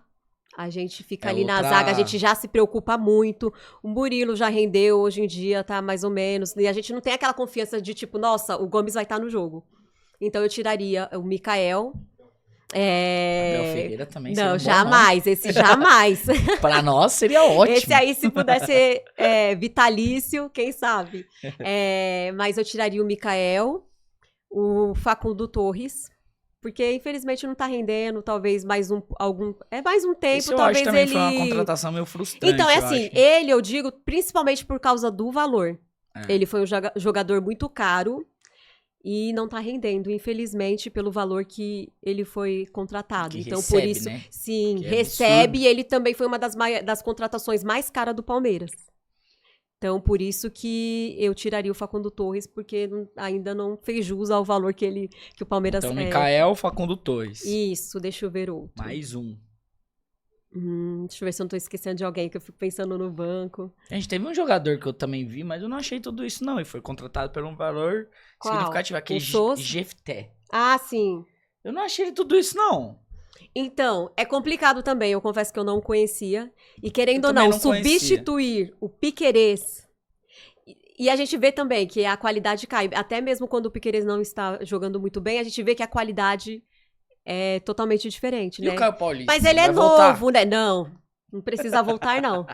A gente fica ali na zaga, a gente já se preocupa muito. O Murilo já rendeu, hoje em dia tá mais ou menos. E a gente não tem aquela confiança de tipo, nossa, o Gomes vai estar no jogo. Então eu tiraria o Mikael. Gabriel Ferreira também seria não, jamais, esse jamais. Pra nós seria ótimo. Esse aí, se pudesse ser vitalício, quem sabe. Mas eu tiraria o Mikael, o Facundo Torres. Porque, infelizmente, não tá rendendo, talvez mais um tempo, Isso eu talvez acho também ele... foi uma contratação meio frustrante. Então, é assim, eu digo, principalmente por causa do valor. Ele foi um jogador muito caro e não tá rendendo, infelizmente, pelo valor que ele foi contratado. Que então, recebe, por isso, né? sim, Que recebe, e ele também foi uma das contratações mais caras do Palmeiras. Então, por isso que eu tiraria o Facundo Torres, porque ainda não fez jus ao valor que o Palmeiras... Então, Mikael, Facundo Torres. Isso, deixa eu ver outro. Mais um. Deixa eu ver se eu não tô esquecendo de alguém, que eu fico pensando no banco. A gente teve um jogador que eu também vi, mas eu não achei tudo isso não. E foi contratado por um valor significativo. Aquele Jefté. Ah, sim. Eu não achei tudo isso não. Então, é complicado também, eu confesso que eu não conhecia. E querendo ou não, substituir o Piquerez. E a gente vê também que a qualidade cai. Até mesmo quando o Piquerez não está jogando muito bem, a gente vê que a qualidade é totalmente diferente, né? E o Caio Paulista? Mas ele é novo, né? Não precisa voltar, não.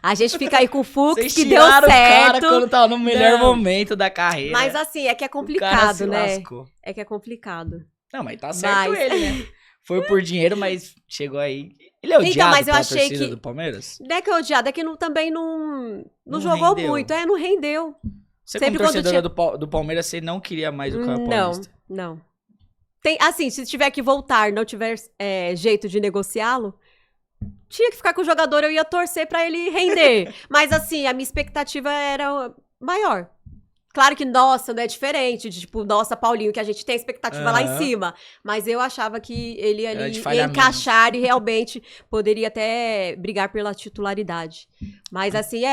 A gente fica aí com o Fux, que deu certo. O cara quando tava no melhor momento da carreira. Mas assim, é que é complicado, né? É que é complicado. Não, mas tá certo ele, né? Foi por dinheiro, mas chegou aí. Ele é odiado então, mas eu pela achei torcida que do Palmeiras? Não é que é odiado, é que também não jogou rendeu. Muito. Não rendeu. Você, como torcedora do Palmeiras, você não queria mais o Caio Paulista? Não. Assim, se tiver que voltar, não tiver jeito de negociá-lo, tinha que ficar com o jogador, eu ia torcer pra ele render. Mas assim, a minha expectativa era maior. Claro que, nossa, não é diferente, de tipo, nossa, Paulinho, que a gente tem a expectativa lá em cima. Mas eu achava que ele ali ia encaixar e realmente poderia até brigar pela titularidade. Mas assim,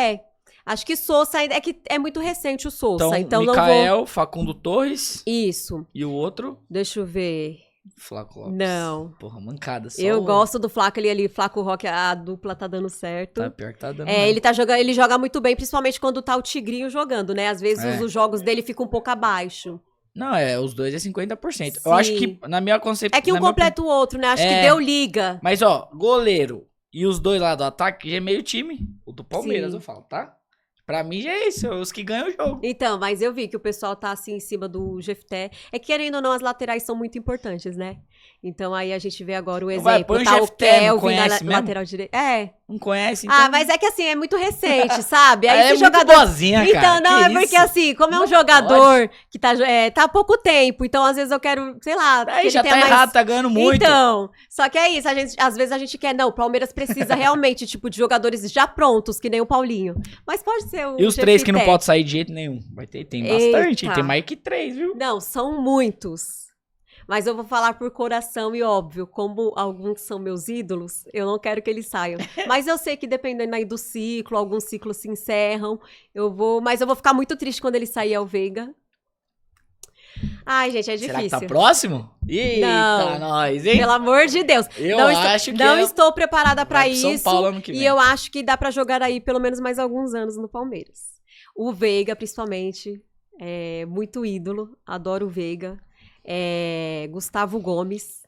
acho que Sousa, é que é muito recente o Sousa, então Mikael, não vou... Facundo Torres. Isso. E o outro? Deixa eu ver... Flaco Lopes. Não. Porra, mancada. Só eu gosto do Flaco, ele ali, Flaco Roque, a dupla tá dando certo. Tá pior que tá dando. Ele joga muito bem, principalmente quando tá o Tigrinho jogando, né? Às vezes os jogos dele ficam um pouco abaixo. Não, os dois é 50%. Sim. Eu acho que, na minha concepção... É que um completa o outro, né? Acho que deu liga. Mas, goleiro e os dois lá do ataque já é meio time. O do Palmeiras, eu falo, tá? Pra mim já é isso, os que ganham o jogo. Então, mas eu vi que o pessoal tá assim em cima do Jefté. É que, querendo ou não, as laterais são muito importantes, né? Então aí a gente vê agora o exemplo. Tá o Kelvin na lateral direita. Não conhece, então... Ah, mas é que assim, é muito recente, sabe? Aí é esse muito jogador. boazinha, Então, cara. não, Que é porque isso? assim, como é um Não jogador que tá há pouco tempo, então às vezes eu quero, sei lá, que Aí ele já tenha tá mais. errado, tá ganhando muito. Então, só que é isso, às vezes a gente quer, não, o Palmeiras precisa realmente, tipo, de jogadores já prontos, que nem o Paulinho. Mas pode ser o E os três que não Jefité. podem sair de jeito nenhum? Tem bastante, Eita. tem mais que 3, viu? Não, são muitos. Mas eu vou falar por coração e óbvio, como alguns são meus ídolos, eu não quero que eles saiam. Mas eu sei que dependendo aí do ciclo, alguns ciclos se encerram, mas eu vou ficar muito triste quando ele sair ao Veiga. Ai, gente, é Será que difícil. tá próximo? Eita, Não. nós, hein? Pelo amor de Deus. Eu não acho que não é- estou preparada pra vai pro São isso. Paulo ano que E vem. eu acho que dá pra jogar aí pelo menos mais alguns anos no Palmeiras. O Veiga, principalmente, é muito ídolo. Adoro o Veiga. Gustavo Gomes.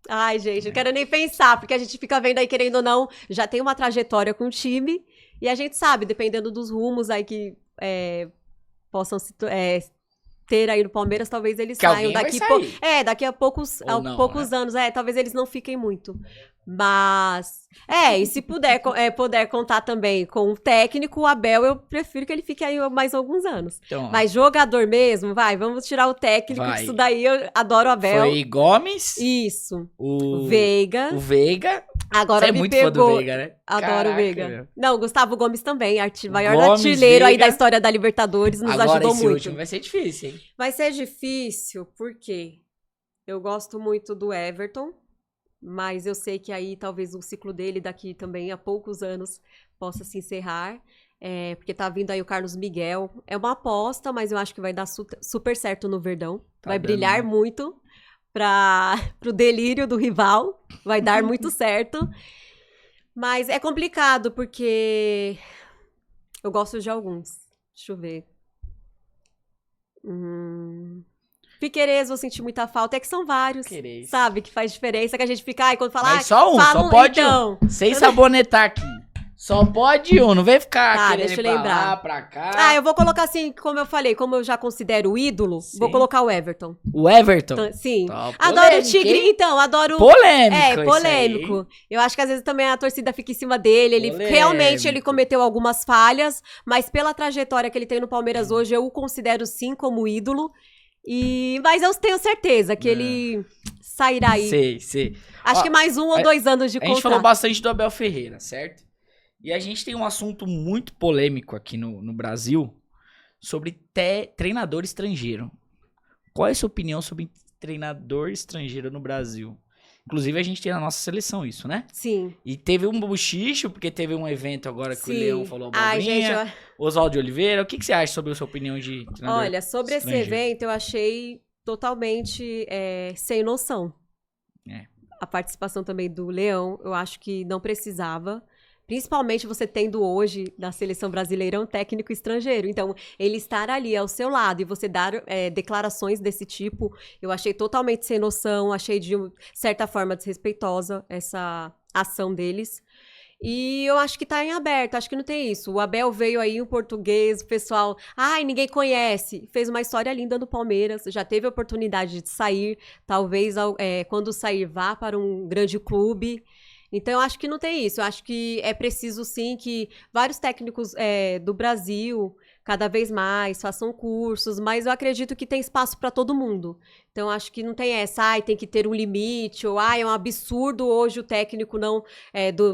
Ai, gente, não quero nem pensar, porque a gente fica vendo aí, querendo ou não, já tem uma trajetória com o time. E a gente sabe, dependendo dos rumos aí que possam ter aí no Palmeiras, talvez eles Que saiam alguém vai daqui sair. daqui a poucos, Ou não, poucos anos, talvez eles não fiquem muito. Mas, e se puder contar também com o técnico, o Abel, eu prefiro que ele fique aí mais alguns anos. Então, Mas jogador mesmo, vamos tirar o técnico, que Vai. isso daí eu adoro o Abel. foi Gomes, Isso. o Veiga. o Veiga. Agora Você é me muito pegou. fã do Veiga, né? Adoro Caraca, o Veiga. meu. Não, o Gustavo Gomes também, maior Gomes, artilheiro aí Veiga. da história da Libertadores, nos Agora ajudou esse muito. último vai ser difícil, hein? Vai ser difícil, porque eu gosto muito do Everton, mas eu sei que aí talvez o ciclo dele daqui também a poucos anos possa se encerrar, porque tá vindo aí o Carlos Miguel. É uma aposta, mas eu acho que vai dar super certo no Verdão. Tá vai dando, brilhar né? muito pro delírio do rival. Vai dar muito certo. Mas é complicado, porque eu gosto de alguns. Deixa eu ver. Piquerez, eu senti muita falta. É que são vários, Piquerez. sabe? Que faz diferença, que a gente fica... quando fala... Mas só um, fala só pode então. um. Sem sabonetar aqui. Só pode um, não vem ficar Tá, querendo deixa eu ir pra lembrar. lá, pra cá. Eu vou colocar assim, como eu falei, como eu já considero ídolo, Sim. vou colocar o Everton. O Everton. Então, sim. Tá, Adoro o polêmico, Tigre, hein? então, adoro... Polêmico isso aí, polêmico. hein? Eu acho que às vezes também a torcida fica em cima dele. Ele Polêmico. realmente ele cometeu algumas falhas, mas pela trajetória que ele tem no Palmeiras hoje, eu o considero sim como ídolo. Mas eu tenho certeza que ele sairá aí. Sei. Acho Ó, que mais 1 ou 2 anos de A gente contrato. falou bastante do Abel Ferreira, certo? E a gente tem um assunto muito polêmico aqui no Brasil sobre treinador estrangeiro. Qual é a sua opinião sobre treinador estrangeiro no Brasil? Inclusive, a gente tem na nossa seleção isso, né? Sim. E teve um buchicho, porque teve um evento agora que o Sim. Leão falou Ai, gente, abobrinha. Oswaldo de Oliveira, o que você acha sobre a sua opinião de treinador olha, sobre esse estrangeiro? evento, eu achei totalmente sem noção. A participação também do Leão, eu acho que não precisava. Principalmente você tendo hoje na seleção brasileira um técnico estrangeiro. Então, ele estar ali ao seu lado e você dar declarações desse tipo, eu achei totalmente sem noção, achei de certa forma desrespeitosa essa ação deles. E eu acho que tá em aberto, acho que não tem isso. O Abel veio aí em português, o pessoal, ninguém conhece. Fez uma história linda no Palmeiras, já teve a oportunidade de sair, talvez quando sair vá para um grande clube. Então, eu acho que não tem isso. Eu acho que é preciso, sim, que vários técnicos do Brasil, cada vez mais, façam cursos, mas eu acredito que tem espaço para todo mundo. Então, eu acho que não tem essa, tem que ter um limite, ou, é um absurdo hoje o técnico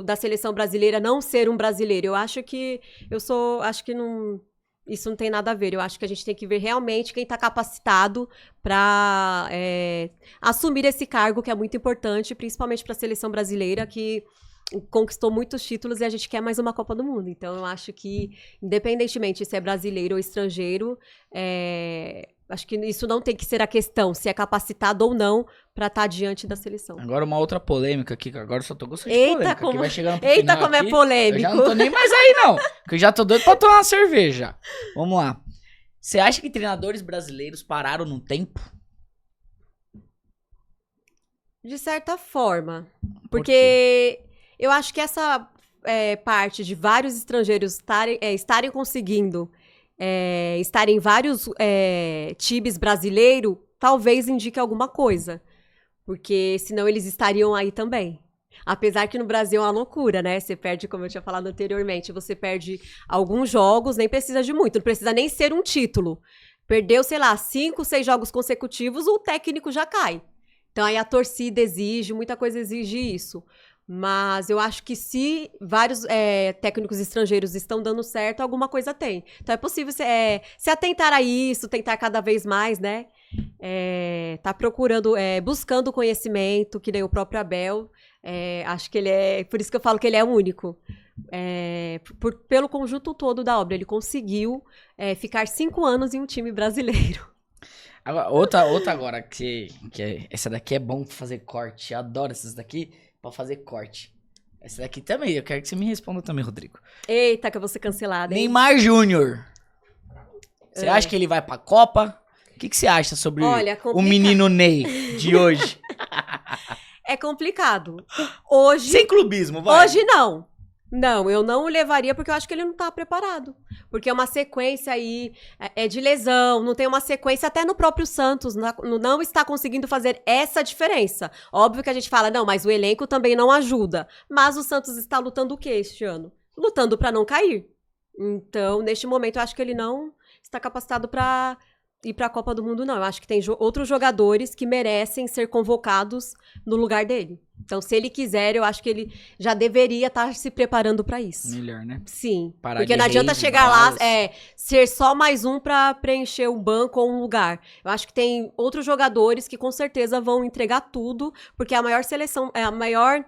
da seleção brasileira não ser um brasileiro. Eu acho que, acho que não... Isso não tem nada a ver. Eu acho que a gente tem que ver realmente quem está capacitado para assumir esse cargo, que é muito importante, principalmente para a seleção brasileira, que conquistou muitos títulos e a gente quer mais uma Copa do Mundo. Então, eu acho que, independentemente se é brasileiro ou estrangeiro, acho que isso não tem que ser a questão, se é capacitado ou não para estar diante da seleção. Agora uma outra polêmica aqui, que agora eu só tô gostando de Eita, polêmica. como, que vai chegando pro eita final como aqui, é polêmico. Eu já não tô nem mais aí, não. Porque eu já tô doido pra tomar uma cerveja. Vamos lá. Você acha que treinadores brasileiros pararam no tempo? De certa forma. Por Porque eu acho que essa parte de vários estrangeiros estarem conseguindo estar em vários times brasileiros, talvez indique alguma coisa. Porque senão eles estariam aí também. Apesar que no Brasil é uma loucura, né? Você perde, como eu tinha falado anteriormente, você perde alguns jogos, nem precisa de muito, não precisa nem ser um título. Perdeu, sei lá, 5, 6 jogos consecutivos, o técnico já cai. Então aí a torcida exige, muita coisa exige isso. Mas eu acho que se vários técnicos estrangeiros estão dando certo, alguma coisa tem. Então é possível se atentar a isso, tentar cada vez mais, né? Tá procurando, buscando conhecimento, que nem o próprio Abel. Acho que por isso que eu falo que ele é único. Pelo conjunto todo da obra, ele conseguiu ficar 5 anos em um time brasileiro. Agora, outra agora, essa daqui é bom pra fazer corte. Eu adoro essas daqui pra fazer corte. Essa daqui também, eu quero que você me responda também, Rodrigo. Eita, que eu vou ser cancelada, hein? Neymar Júnior. Você acha que ele vai pra Copa? O que você acha sobre o menino Ney de hoje? É complicado. Hoje... Sem clubismo, vai. Hoje não. Não, eu não o levaria porque eu acho que ele não tá preparado. Porque é uma sequência aí de lesão, não tem uma sequência até no próprio Santos, não está conseguindo fazer essa diferença. Óbvio que a gente fala, não, mas o elenco também não ajuda. Mas o Santos está lutando o quê este ano? Lutando para não cair. Então, neste momento, eu acho que ele não está capacitado para ir para a Copa do Mundo, não. Eu acho que tem outros jogadores que merecem ser convocados no lugar dele. Então, se ele quiser, eu acho que ele já deveria estar se preparando para isso. Melhor, né? Sim. Porque não adianta chegar lá, ser só mais um para preencher um banco ou um lugar. Eu acho que tem outros jogadores que com certeza vão entregar tudo, porque a maior seleção, a maior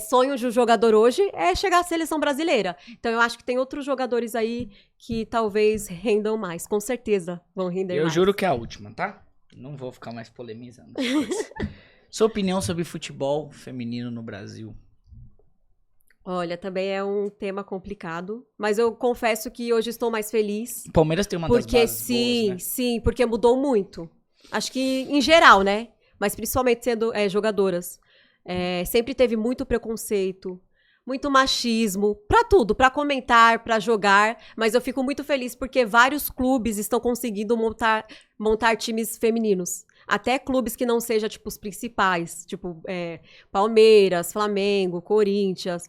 sonho do jogador hoje é chegar à seleção brasileira. Então, eu acho que tem outros jogadores aí que talvez rendam mais. Com certeza vão render mais. Eu juro que é a última, tá? Não vou ficar mais polemizando. Sua opinião sobre futebol feminino no Brasil? Olha, também é um tema complicado, mas eu confesso que hoje estou mais feliz. O Palmeiras tem uma das bases boas, né? Sim, porque mudou muito. Acho que em geral, né? Mas principalmente sendo jogadoras. Sempre teve muito preconceito, muito machismo, pra tudo, pra comentar, pra jogar, mas eu fico muito feliz porque vários clubes estão conseguindo montar times femininos. Até clubes que não sejam, tipo, os principais, tipo, Palmeiras, Flamengo, Corinthians,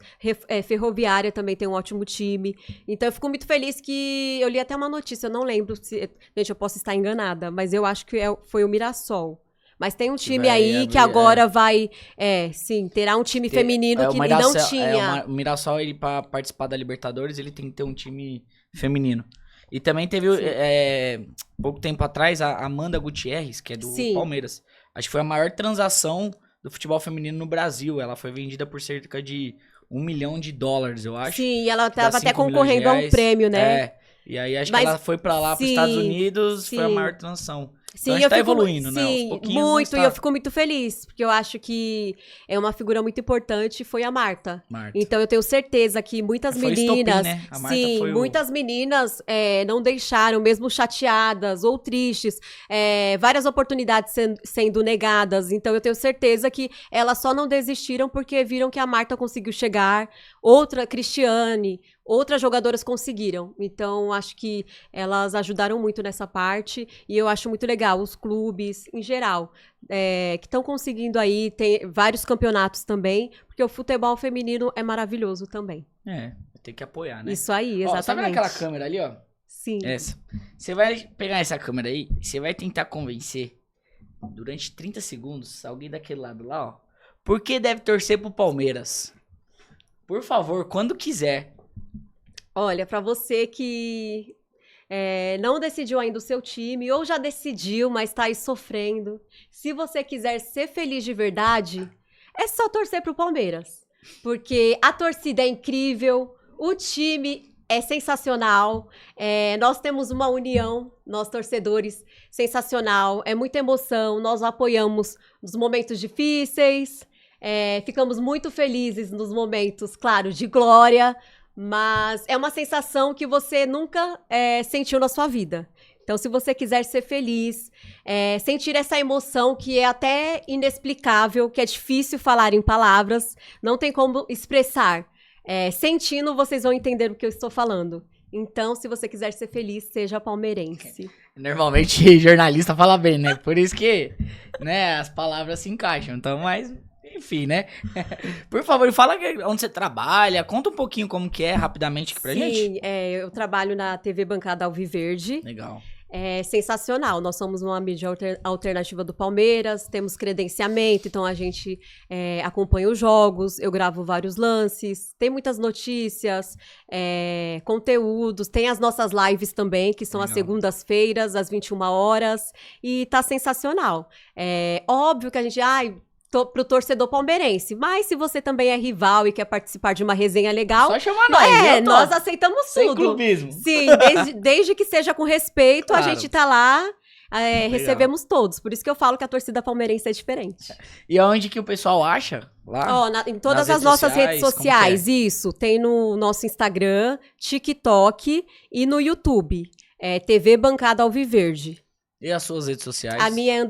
Ferroviária também tem um ótimo time. Então, eu fico muito feliz que... Eu li até uma notícia, eu não lembro se... Gente, eu posso estar enganada, mas eu acho que foi o Mirassol. Mas tem um time aí que agora vai... terá um time feminino que não tinha. O Mirassol, ele, pra participar da Libertadores, ele tem que ter um time feminino. E também teve, pouco tempo atrás, a Amanda Gutierrez, que é do Palmeiras. Acho que foi a maior transação do futebol feminino no Brasil. Ela foi vendida por cerca de $1 milhão, eu acho. Sim, e ela estava até concorrendo a um prêmio, né? E aí acho que ela foi pra lá, pros Estados Unidos, foi a maior transação. Sim, então a gente tá evoluindo, né? Sim, muito, e eu fico muito feliz, porque eu acho que é uma figura muito importante, foi a Marta. Então eu tenho certeza que muitas meninas, estopim, né? A Marta foi muitas meninas não deixaram, mesmo chateadas ou tristes, várias oportunidades sendo negadas. Então eu tenho certeza que elas só não desistiram porque viram que a Marta conseguiu chegar, Cristiane, outras jogadoras conseguiram. Então, acho que elas ajudaram muito nessa parte. E eu acho muito legal os clubes, em geral, que estão conseguindo aí. Tem vários campeonatos também. Porque o futebol feminino é maravilhoso também. Tem que apoiar, né? Isso aí, exatamente. Sabe aquela câmera ali, ó? Sim. Essa. Você vai pegar essa câmera aí, você vai tentar convencer, durante 30 segundos, alguém daquele lado lá, ó. Por que deve torcer pro Palmeiras? Por favor, quando quiser. Olha, pra você que não decidiu ainda o seu time, ou já decidiu, mas tá aí sofrendo, se você quiser ser feliz de verdade, é só torcer pro Palmeiras. Porque a torcida é incrível, o time é sensacional, nós temos uma união, nós torcedores, sensacional, é muita emoção, nós apoiamos nos momentos difíceis, ficamos muito felizes nos momentos, claro, de glória, mas é uma sensação que você nunca sentiu na sua vida. Então, se você quiser ser feliz, sentir essa emoção que é até inexplicável, que é difícil falar em palavras, não tem como expressar. Sentindo, vocês vão entender o que eu estou falando. Então, se você quiser ser feliz, seja palmeirense. Normalmente, jornalista fala bem, né? Por isso que, né, as palavras se encaixam. Então, mas enfim, né? Por favor, fala onde você trabalha, conta um pouquinho como que é, rapidamente aqui pra gente. Sim, eu trabalho na TV Bancada Alviverde. Legal. É sensacional. Nós somos uma mídia alternativa do Palmeiras, temos credenciamento, então a gente acompanha os jogos, eu gravo vários lances, tem muitas notícias, conteúdos, tem as nossas lives também, que são Legal. às segundas-feiras, às 21 horas, e tá sensacional. É óbvio que a gente... pro torcedor palmeirense. Mas se você também é rival e quer participar de uma resenha legal... Só chamar nós, nós aceitamos sem tudo. clubismo. Sim, desde que seja com respeito, Claro. a gente tá lá, recebemos todos. Por isso que eu falo que a torcida palmeirense é diferente. E aonde que o pessoal acha? Lá? Em todas Nas as nossas redes redes sociais, sociais, isso. Tem no nosso Instagram, TikTok e no YouTube. TV Bancada Alviverde. E as suas redes sociais? A minha é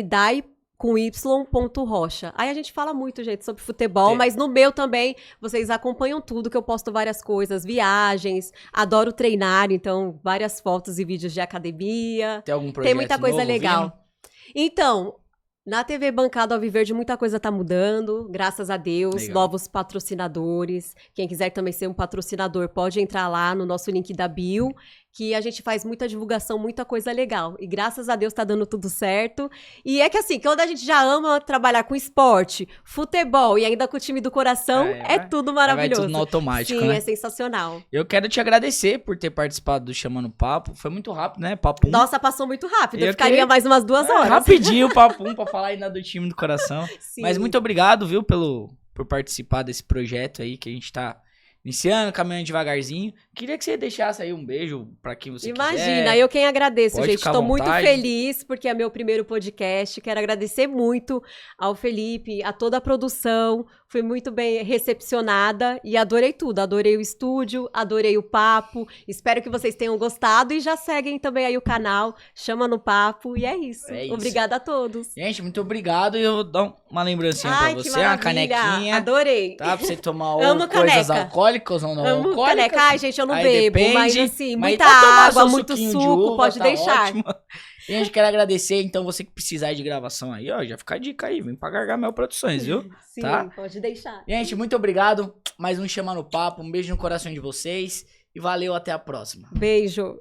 _Dai com y.rocha. Aí a gente fala muito, gente, sobre futebol, mas no meu também, vocês acompanham tudo, que eu posto várias coisas, viagens, adoro treinar, então várias fotos e vídeos de academia. Tem algum projeto Tem muita coisa novo legal. vindo? Então, na TV Bancada Alviverde, muita coisa tá mudando, graças a Deus, Legal. novos patrocinadores. Quem quiser também ser um patrocinador, pode entrar lá no nosso link da bio, que a gente faz muita divulgação, muita coisa legal. E graças a Deus tá dando tudo certo. E é que assim, quando a gente já ama trabalhar com esporte, futebol e ainda com o time do coração, é tudo maravilhoso. Vai tudo no automático, Sim, né? é sensacional. Eu quero te agradecer por ter participado do Chamando Papo. Foi muito rápido, né? Papo 1. Nossa, passou muito rápido. Eu Eu ficaria queria- mais umas 2 horas. Rapidinho o Papo 1 pra falar ainda do time do coração. Sim. Mas muito obrigado, viu, por participar desse projeto aí que a gente tá iniciando, caminhando devagarzinho. Queria que você deixasse aí um beijo pra quem você Imagina, quiser. eu quem agradeço, Pode gente. ficar à Estou muito vontade. feliz porque é meu primeiro podcast. Quero agradecer muito ao Felipe, a toda a produção. Fui muito bem recepcionada e adorei tudo. Adorei o estúdio, adorei o papo. Espero que vocês tenham gostado e já seguem também aí o canal. Chama no Papo e é isso. É isso. Obrigada a todos. Gente, muito obrigado. E eu vou dar uma lembrancinha Ai, pra que você, uma maravilha. canequinha. Adorei. Tá? Pra você tomar Amo ou coisas caneca. alcoólicas ou não Amo alcoólicas. caneca. Ai, gente, eu não Aí bebo, depende, mas assim, mas muita pra tomar água, seu muito suquinho de suco, uva, pode tá deixar. ótimo. E a gente quer agradecer, então, você que precisar de gravação aí, ó, já fica a dica aí, vem pra Gargamel Produções, viu? Sim, Tá? pode deixar. Gente, muito obrigado. Mais um Chama no Papo, um beijo no coração de vocês e valeu, até a próxima. Beijo.